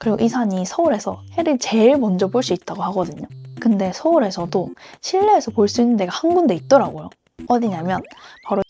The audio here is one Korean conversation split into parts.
그리고 이 산이 서울에서 해를 제일 먼저 볼 수 있다고 하거든요. 근데 서울에서도 실내에서 볼 수 있는 데가 한 군데 있더라고요. 어디냐면 바로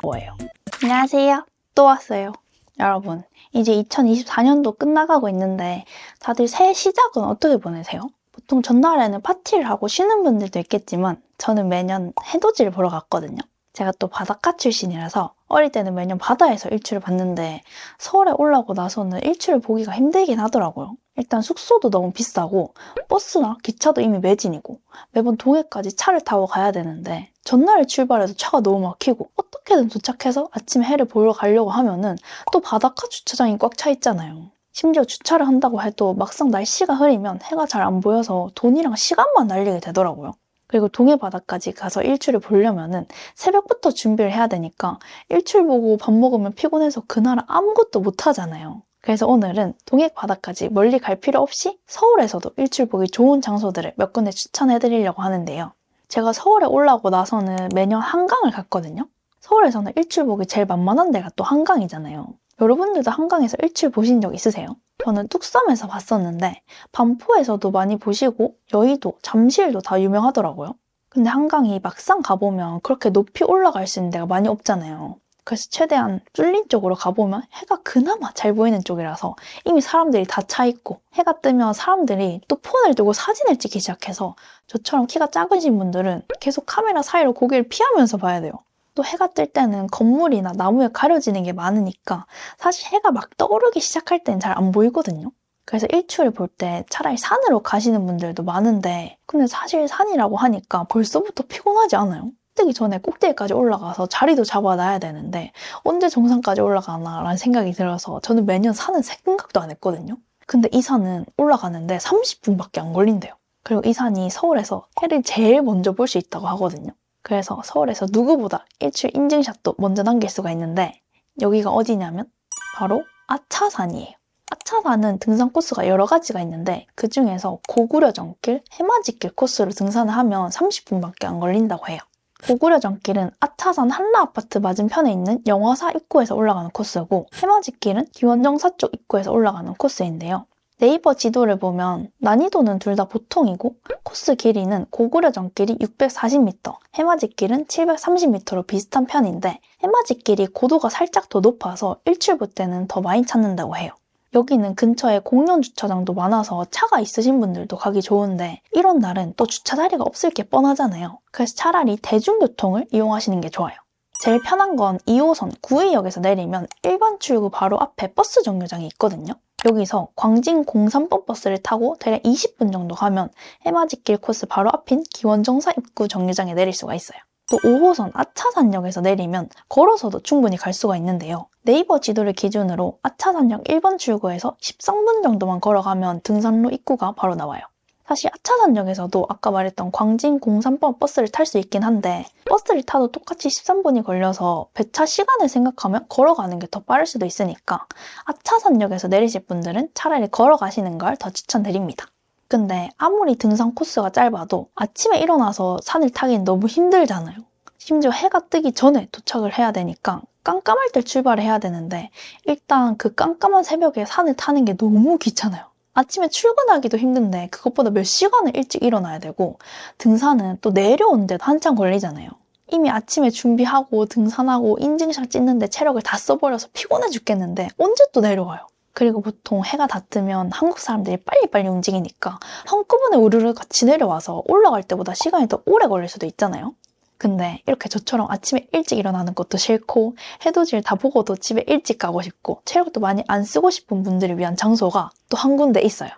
거예요. 안녕하세요. 또 왔어요. 여러분, 이제 2024년도 끝나가고 있는데 다들 새해 시작은 어떻게 보내세요? 보통 전날에는 파티를 하고 쉬는 분들도 있겠지만 저는 매년 해돋이를 보러 갔거든요. 제가 또 바닷가 출신이라서 어릴 때는 매년 바다에서 일출을 봤는데 서울에 올라오고 나서는 일출을 보기가 힘들긴 하더라고요. 일단 숙소도 너무 비싸고 버스나 기차도 이미 매진이고 매번 동해까지 차를 타고 가야 되는데 전날에 출발해도 차가 너무 막히고 어떻게든 도착해서 아침에 해를 보러 가려고 하면은 또 바닷가 주차장이 꽉 차 있잖아요. 심지어 주차를 한다고 해도 막상 날씨가 흐리면 해가 잘 안 보여서 돈이랑 시간만 날리게 되더라고요. 그리고 동해 바다까지 가서 일출을 보려면은 새벽부터 준비를 해야 되니까 일출 보고 밥 먹으면 피곤해서 그날 아무것도 못 하잖아요. 그래서 오늘은 동해 바다까지 멀리 갈 필요 없이 서울에서도 일출 보기 좋은 장소들을 몇 군데 추천해 드리려고 하는데요. 제가 서울에 올라오고 나서는 매년 한강을 갔거든요. 서울에서는 일출 보기 제일 만만한 데가 또 한강이잖아요. 여러분들도 한강에서 일출 보신 적 있으세요? 저는 뚝섬에서 봤었는데 반포에서도 많이 보시고 여의도, 잠실도 다 유명하더라고요. 근데 한강이 막상 가보면 그렇게 높이 올라갈 수 있는 데가 많이 없잖아요. 그래서 최대한 뚫린 쪽으로 가보면 해가 그나마 잘 보이는 쪽이라서 이미 사람들이 다 차 있고 해가 뜨면 사람들이 또 폰을 들고 사진을 찍기 시작해서 저처럼 키가 작으신 분들은 계속 카메라 사이로 고개를 피하면서 봐야 돼요. 또 해가 뜰 때는 건물이나 나무에 가려지는 게 많으니까 사실 해가 막 떠오르기 시작할 때는 잘 안 보이거든요. 그래서 일출을 볼 때 차라리 산으로 가시는 분들도 많은데 근데 사실 산이라고 하니까 벌써부터 피곤하지 않아요? 뜨기 전에 꼭대기까지 올라가서 자리도 잡아놔야 되는데 언제 정상까지 올라가나 라는 생각이 들어서 저는 매년 산은 생각도 안 했거든요. 근데 이 산은 올라가는데 30분밖에 안 걸린대요. 그리고 이 산이 서울에서 해를 제일 먼저 볼 수 있다고 하거든요. 그래서 서울에서 누구보다 일출 인증샷도 먼저 남길 수가 있는데 여기가 어디냐면 바로 아차산이에요. 아차산은 등산 코스가 여러 가지가 있는데 그 중에서 고구려정길, 해맞이길 코스로 등산을 하면 30분밖에 안 걸린다고 해요. 고구려정길은 아차산 한라아파트 맞은편에 있는 영화사 입구에서 올라가는 코스고 해맞이길은 기원정사 쪽 입구에서 올라가는 코스인데요. 네이버 지도를 보면 난이도는 둘 다 보통이고 코스 길이는 고구려정길이 640m, 해맞이길은 730m로 비슷한 편인데 해맞이길이 고도가 살짝 더 높아서 일출 볼 때는 더 많이 찾는다고 해요. 여기는 근처에 공영 주차장도 많아서 차가 있으신 분들도 가기 좋은데 이런 날은 또 주차 자리가 없을 게 뻔하잖아요. 그래서 차라리 대중교통을 이용하시는 게 좋아요. 제일 편한 건 2호선 구의역에서 내리면 1번 출구 바로 앞에 버스 정류장이 있거든요. 여기서 광진 03번 버스를 타고 대략 20분 정도 가면 해맞이길 코스 바로 앞인 기원정사 입구 정류장에 내릴 수가 있어요. 또 5호선 아차산역에서 내리면 걸어서도 충분히 갈 수가 있는데요. 네이버 지도를 기준으로 아차산역 1번 출구에서 13분 정도만 걸어가면 등산로 입구가 바로 나와요. 사실 아차산역에서도 아까 말했던 광진 03번 버스를 탈 수 있긴 한데 버스를 타도 똑같이 13분이 걸려서 배차 시간을 생각하면 걸어가는 게 더 빠를 수도 있으니까 아차산역에서 내리실 분들은 차라리 걸어가시는 걸 더 추천드립니다. 근데 아무리 등산 코스가 짧아도 아침에 일어나서 산을 타긴 너무 힘들잖아요. 심지어 해가 뜨기 전에 도착을 해야 되니까 깜깜할 때 출발을 해야 되는데 일단 그 깜깜한 새벽에 산을 타는 게 너무 귀찮아요. 아침에 출근하기도 힘든데 그것보다 몇 시간을 일찍 일어나야 되고 등산은 또 내려오는데도 한참 걸리잖아요. 이미 아침에 준비하고 등산하고 인증샷 찍는데 체력을 다 써버려서 피곤해 죽겠는데 언제 또 내려와요? 그리고 보통 해가 다 뜨면 한국 사람들이 빨리빨리 움직이니까 한꺼번에 우르르 같이 내려와서 올라갈 때보다 시간이 더 오래 걸릴 수도 있잖아요. 근데 이렇게 저처럼 아침에 일찍 일어나는 것도 싫고 해돋이를 다 보고도 집에 일찍 가고 싶고 체력도 많이 안 쓰고 싶은 분들을 위한 장소가 또 한 군데 있어요.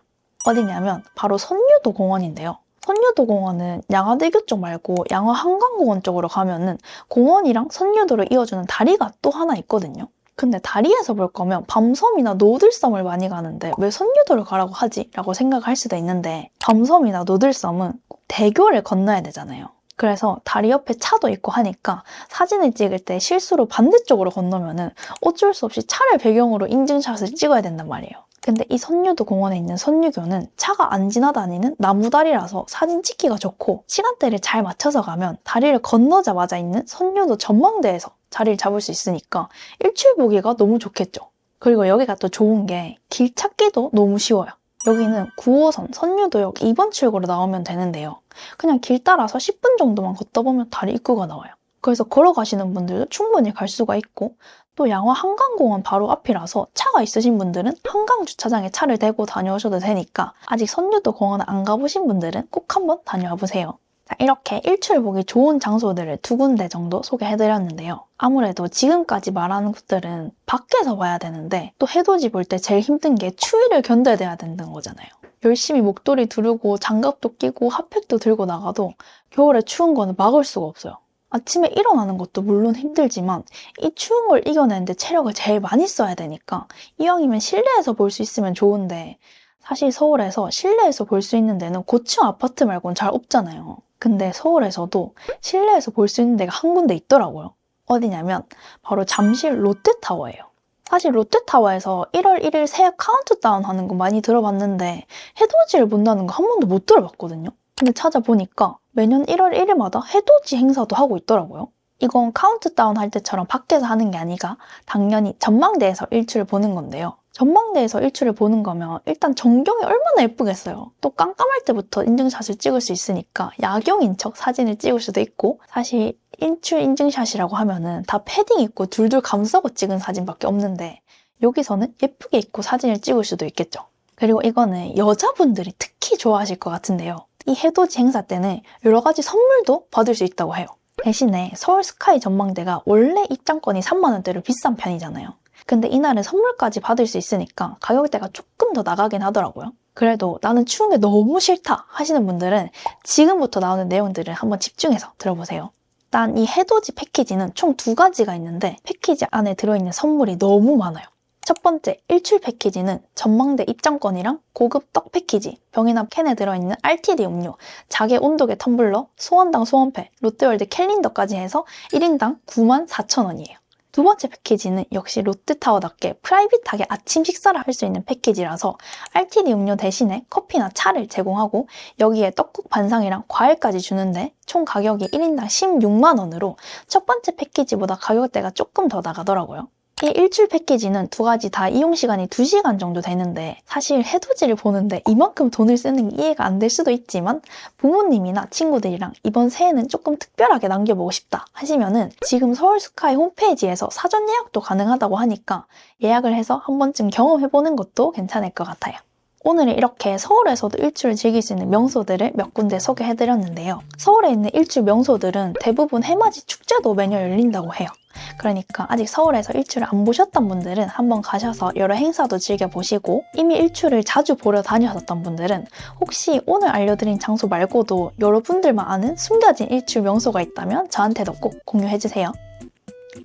어디냐면 바로 선유도 공원인데요. 선유도 공원은 양화대교 쪽 말고 양화 한강공원 쪽으로 가면은 공원이랑 선유도를 이어주는 다리가 또 하나 있거든요. 근데 다리에서 볼 거면 밤섬이나 노들섬을 많이 가는데 왜 선유도를 가라고 하지? 라고 생각할 수도 있는데 밤섬이나 노들섬은 꼭 대교를 건너야 되잖아요. 그래서 다리 옆에 차도 있고 하니까 사진을 찍을 때 실수로 반대쪽으로 건너면은 어쩔 수 없이 차를 배경으로 인증샷을 찍어야 된단 말이에요. 근데 이 선유도 공원에 있는 선유교는 차가 안 지나다니는 나무다리라서 사진 찍기가 좋고 시간대를 잘 맞춰서 가면 다리를 건너자마자 있는 선유도 전망대에서 자리를 잡을 수 있으니까 일출 보기가 너무 좋겠죠. 그리고 여기가 또 좋은 게 길 찾기도 너무 쉬워요. 여기는 9호선 선유도역 2번 출구로 나오면 되는데요. 그냥 길 따라서 10분 정도만 걷다 보면 다리 입구가 나와요. 그래서 걸어가시는 분들도 충분히 갈 수가 있고 또 양화 한강공원 바로 앞이라서 차가 있으신 분들은 한강 주차장에 차를 대고 다녀오셔도 되니까 아직 선유도 공원 안 가보신 분들은 꼭 한번 다녀와 보세요. 자, 이렇게 일출 보기 좋은 장소들을 2군데 정도 소개해드렸는데요. 아무래도 지금까지 말하는 곳들은 밖에서 봐야 되는데 또 해돋이 볼 때 제일 힘든 게 추위를 견뎌내야 된다는 거잖아요. 열심히 목도리 두르고 장갑도 끼고 핫팩도 들고 나가도 겨울에 추운 거는 막을 수가 없어요. 아침에 일어나는 것도 물론 힘들지만 이 추운 걸 이겨내는데 체력을 제일 많이 써야 되니까 이왕이면 실내에서 볼 수 있으면 좋은데 사실 서울에서 실내에서 볼 수 있는 데는 고층 아파트 말고는 잘 없잖아요. 근데 서울에서도 실내에서 볼 수 있는 데가 한 군데 있더라고요. 어디냐면 바로 잠실 롯데타워예요. 사실 롯데타워에서 1월 1일 새해 카운트다운 하는 거 많이 들어봤는데 해돋이를 본다는 거 한 번도 못 들어봤거든요. 근데 찾아보니까 매년 1월 1일마다 해돋이 행사도 하고 있더라고요. 이건 카운트다운 할 때처럼 밖에서 하는 게 아니라 당연히 전망대에서 일출을 보는 건데요. 전망대에서 일출을 보는 거면 일단 전경이 얼마나 예쁘겠어요. 또 깜깜할 때부터 인증샷을 찍을 수 있으니까 야경인 척 사진을 찍을 수도 있고 사실 일출 인증샷이라고 하면은 다 패딩 입고 둘둘 감싸고 찍은 사진밖에 없는데 여기서는 예쁘게 입고 사진을 찍을 수도 있겠죠. 그리고 이거는 여자분들이 특히 좋아하실 것 같은데요. 이 해돋이 행사 때는 여러 가지 선물도 받을 수 있다고 해요. 대신에 서울 스카이 전망대가 원래 입장권이 3만 원대로 비싼 편이잖아요. 근데 이날은 선물까지 받을 수 있으니까 가격대가 조금 더 나가긴 하더라고요. 그래도 나는 추운 게 너무 싫다 하시는 분들은 지금부터 나오는 내용들을 한번 집중해서 들어보세요. 일단 이 해돋이 패키지는 총 2가지가 있는데 패키지 안에 들어있는 선물이 너무 많아요. 첫 번째, 일출 패키지는 전망대 입장권이랑 고급 떡 패키지, 병이나 캔에 들어있는 RTD 음료, 자개 온도계 텀블러, 소원당 소원패, 롯데월드 캘린더까지 해서 1인당 94,000원이에요. 두 번째 패키지는 역시 롯데타워답게 프라이빗하게 아침 식사를 할 수 있는 패키지라서 RTD 음료 대신에 커피나 차를 제공하고 여기에 떡국 반상이랑 과일까지 주는데 총 가격이 1인당 16만 원으로 첫 번째 패키지보다 가격대가 조금 더 나가더라고요. 이 일출 패키지는 2가지 다 이용 시간이 2시간 정도 되는데 사실 해돋이를 보는데 이만큼 돈을 쓰는 게 이해가 안 될 수도 있지만 부모님이나 친구들이랑 이번 새해는 조금 특별하게 남겨보고 싶다 하시면은 지금 서울스카이 홈페이지에서 사전 예약도 가능하다고 하니까 예약을 해서 한 번쯤 경험해보는 것도 괜찮을 것 같아요. 오늘은 이렇게 서울에서도 일출을 즐길 수 있는 명소들을 몇 군데 소개해드렸는데요. 서울에 있는 일출 명소들은 대부분 해맞이 축제도 매년 열린다고 해요. 그러니까 아직 서울에서 일출을 안 보셨던 분들은 한번 가셔서 여러 행사도 즐겨보시고 이미 일출을 자주 보러 다니셨던 분들은 혹시 오늘 알려드린 장소 말고도 여러분들만 아는 숨겨진 일출 명소가 있다면 저한테도 꼭 공유해주세요.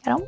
그럼